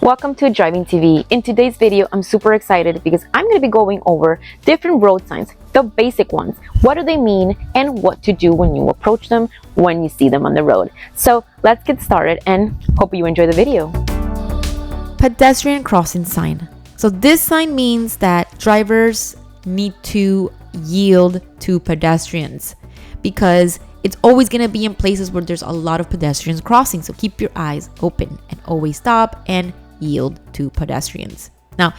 Welcome to Driving TV. In today's video, I'm super excited because I'm going to be going over different road signs, the basic ones. What do they mean and what to do when you approach them, when you see them on the road. So let's get started and hope you enjoy the video. Pedestrian crossing sign. So this sign means that drivers need to yield to pedestrians because it's always going to be in places where there's a lot of pedestrians crossing. So keep your eyes open and always stop and yield to pedestrians. Now,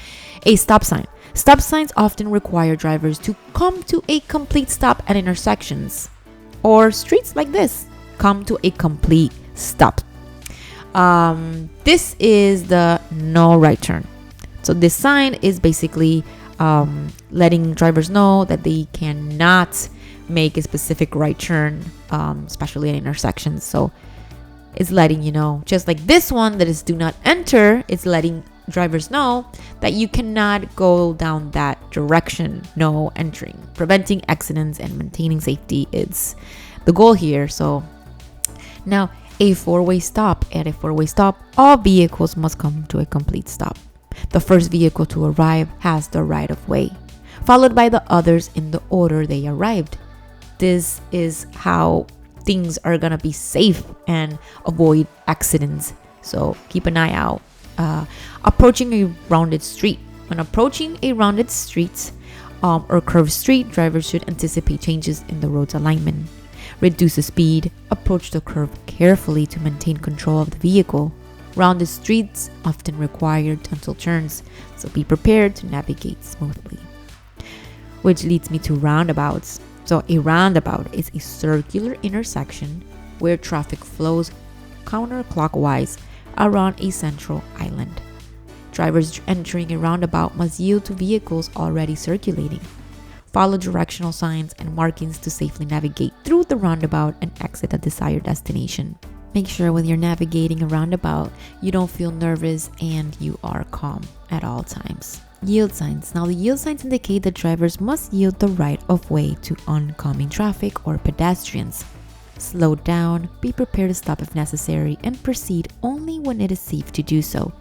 a stop sign. Stop signs often require drivers to come to a complete stop at intersections or streets like this. Come to a complete stop. This is the no right turn. So this sign is basically letting drivers know that they cannot make a specific right turn, especially at intersections. So it's letting you know, just like this one that is do not enter, it's letting drivers know that you cannot go down that direction, no entering. Preventing accidents and maintaining safety is the goal here. So now a four-way stop. At a four-way stop, all vehicles must come to a complete stop. The first vehicle to arrive has the right of way, followed by the others in the order they arrived. This is how things are gonna be safe and avoid accidents. So keep an eye out. Approaching a rounded street. When approaching a rounded street or curved street, drivers should anticipate changes in the road's alignment. Reduce the speed. Approach the curve carefully to maintain control of the vehicle. Rounded streets often require gentle turns, so be prepared to navigate smoothly. Which leads me to roundabouts. So a roundabout is a circular intersection where traffic flows counterclockwise around a central island. Drivers entering a roundabout must yield to vehicles already circulating. Follow directional signs and markings to safely navigate through the roundabout and exit a desired destination. Make sure when you're navigating a roundabout, you don't feel nervous and you are calm at all times. Yield signs. Now the yield signs indicate that drivers must yield the right of way to oncoming traffic or pedestrians. Slow down, be prepared to stop if necessary, and proceed only when it is safe to do so.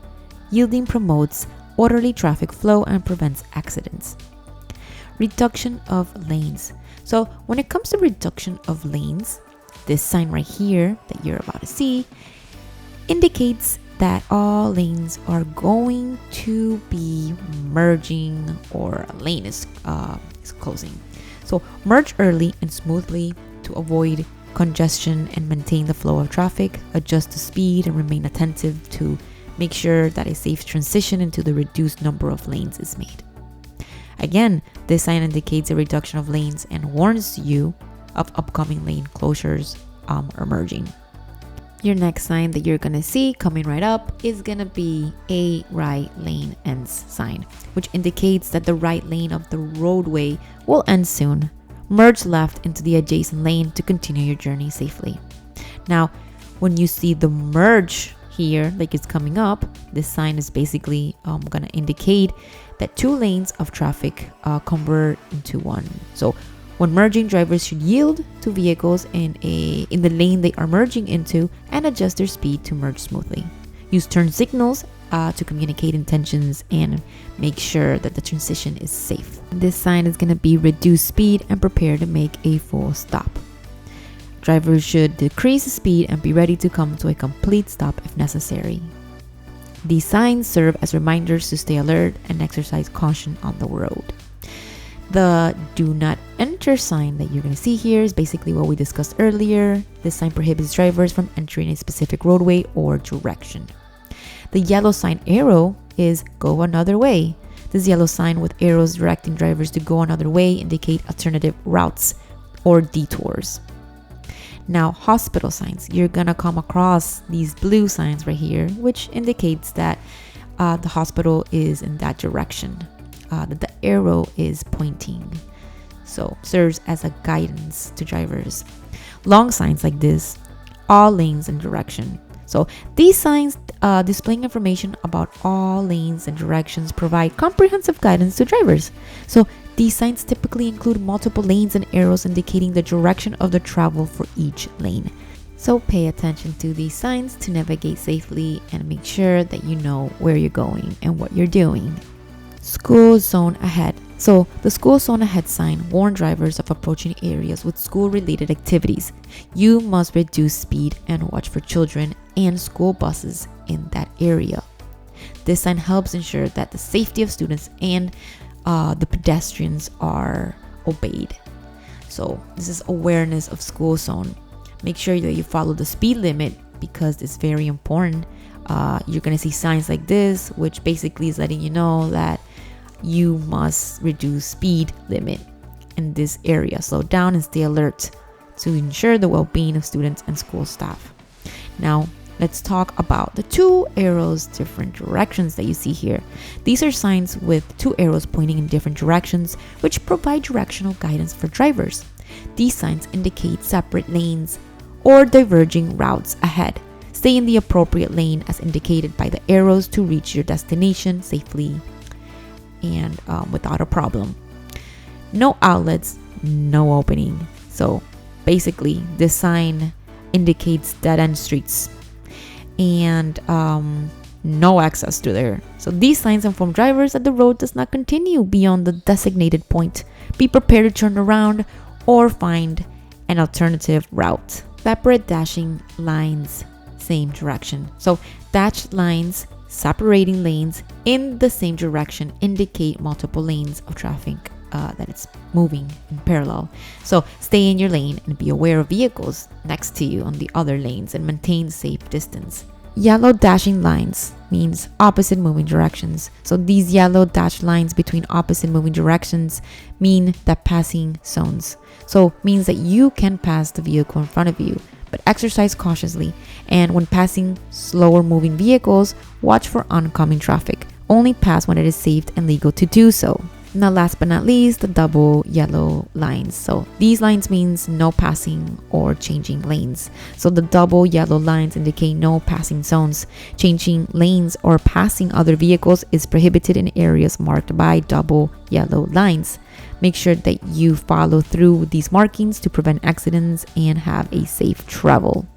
Yielding promotes orderly traffic flow and prevents accidents. Reduction of lanes. So when it comes to reduction of lanes, this sign right here that you're about to see indicates that all lanes are going to be merging or a lane is closing. So merge early and smoothly to avoid congestion and maintain the flow of traffic. Adjust the speed and remain attentive to make sure that a safe transition into the reduced number of lanes is made. Again, this sign indicates a reduction of lanes and warns you of upcoming lane closures or merging. Your next sign that you're gonna see coming right up is gonna be a right lane ends sign, which indicates that the right lane of the roadway will end soon. Merge left into the adjacent lane to continue your journey safely. Now, when you see the merge here, like it's coming up, this sign is basically gonna indicate that two lanes of traffic convert into one. So when merging, drivers should yield to vehicles in the lane they are merging into and adjust their speed to merge smoothly. Use turn signals to communicate intentions and make sure that the transition is safe. This sign is going to be reduce speed and prepare to make a full stop. Drivers should decrease the speed and be ready to come to a complete stop if necessary. These signs serve as reminders to stay alert and exercise caution on the road. The do not enter sign that you're going to see here is basically what we discussed earlier. This sign prohibits drivers from entering a specific roadway or direction. The yellow sign arrow is go another way. This yellow sign with arrows directing drivers to go another way indicate alternative routes or detours. Now, hospital signs. You're going to come across these blue signs right here, which indicates that the hospital is in that direction. That the arrow is pointing, so serves as a guidance to drivers. Long signs like this, all lanes and direction. So these signs displaying information about all lanes and directions provide comprehensive guidance to drivers. So these signs typically include multiple lanes and arrows indicating the direction of the travel for each lane. So pay attention to these signs to navigate safely and make sure that you know where you're going and what you're doing. School zone ahead. So the school zone ahead sign warns drivers of approaching areas with school-related activities. You must reduce speed and watch for children and school buses in that area. This sign helps ensure that the safety of students and the pedestrians are obeyed. So this is awareness of school zone. Make sure that you follow the speed limit because it's very important. You're going to see signs like this, which basically is letting you know that you must reduce speed limit in this area. Slow down and stay alert to ensure the well-being of students and school staff. Now, let's talk about the two arrows, different directions that you see here. These are signs with two arrows pointing in different directions, which provide directional guidance for drivers. These signs indicate separate lanes or diverging routes ahead. Stay in the appropriate lane as indicated by the arrows to reach your destination safely and without a problem. No outlets, no opening. So basically, this sign indicates dead-end streets and no access to there. So these signs inform drivers that the road does not continue beyond the designated point. Be prepared to turn around or find an alternative route. Separate dashing lines, same direction. So dashed lines separating lanes in the same direction indicate multiple lanes of traffic that it's moving in parallel. So stay in your lane and be aware of vehicles next to you on the other lanes and maintain safe distance. Yellow dashing lines means opposite moving directions. So these yellow dashed lines between opposite moving directions mean that passing zones. So means that you can pass the vehicle in front of you, but exercise cautiously. And when passing slower moving vehicles, watch for oncoming traffic. Only pass when it is safe and legal to do so. Now, last but not least, the double yellow lines. So these lines means no passing or changing lanes. So the double yellow lines indicate no passing zones. Changing lanes or passing other vehicles is prohibited in areas marked by double yellow lines. Make sure that you follow through with these markings to prevent accidents and have a safe travel.